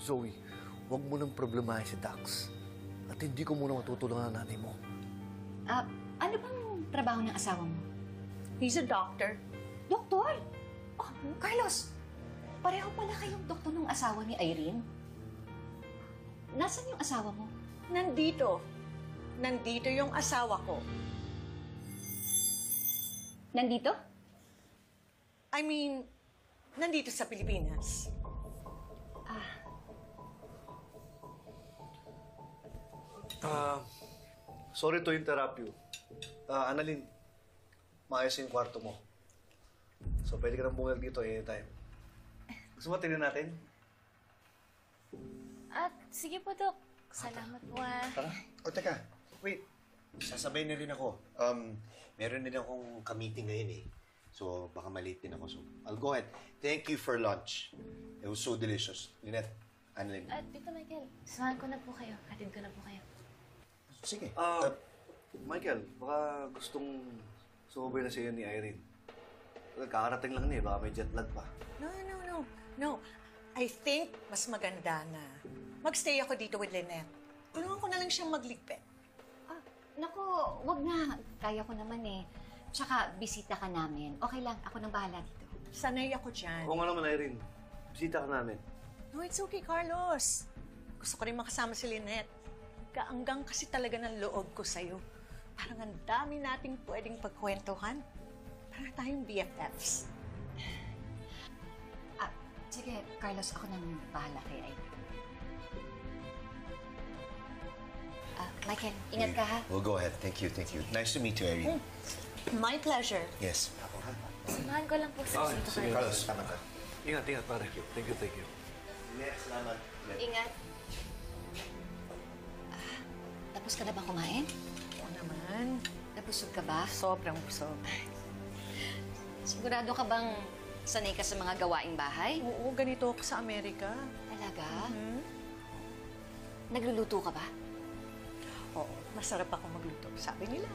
Zoe, huwag mo nang problemahin si Dax. At hindi ko muna matutulungan ang nanay mo. Ano bang trabaho ng asawa mo? He's a doctor. Doktor? Oh, Carlos! Pareho pala kayong doktor ng asawa ni Irene. Nasaan yung asawa mo? Nandito. Nandito yung asawa ko. Nandito? I mean, nandito sa Pilipinas. Sorry to interrupt you. Annalyn, maayos yung kwarto mo. So, pwede ka nang bumalik dito anytime. Gusto mo tingnan natin? Sige po, Dok. Salamat po, Tara. O, teka. Wait. Sasabay na rin ako. Meron din akong ka-meeting ngayon eh. So, baka malate din ako. So, I'll go ahead. Thank you for lunch. It was so delicious. Lynette, Annalyn. Tito Michael, samahan ko na po kayo. Hatid ko na po kayo. Sige. Michael, baka gustong sumabay na sa'yo ni Irene. Kakarating lang niya, baka may jet lag pa. No. I think mas maganda na magstay ako dito with Lynette. Tulungan ko na lang siyang magligpit. Naku, wag na. Kaya ko naman eh. Tsaka, bisita ka namin. Okay lang, ako nang bahala dito. Sanay ako dyan. Oo nga naman, Irene. Bisita ka namin. No, it's okay, Carlos. Gusto ko rin makasama si Lynette. Kaanggang kasi talaga ng loob ko sa'yo. Parang ang dami nating pwedeng pagkwentuhan. Parang tayong BFFs. Sige, Carlos, ako nang bahala kay Irene. Michael, ingat ka ha. We'll go ahead. Thank you. Nice to meet you, Irene. My pleasure. Yes. Samahan ko lang po sa Tito Carlos. Carlos, tama ka. Ingat, pare. Thank you. Lynette, salamat. Ingat. Tapos ka na ba kumain? Oo naman. Nabusog ka ba? Sobrang busog. Sigurado ka bang sanay ka sa mga gawaing bahay? Oo, ganito ako sa Amerika. Talaga? Nagluluto ka ba? Oo, masarap ako magluto. Sabi nila.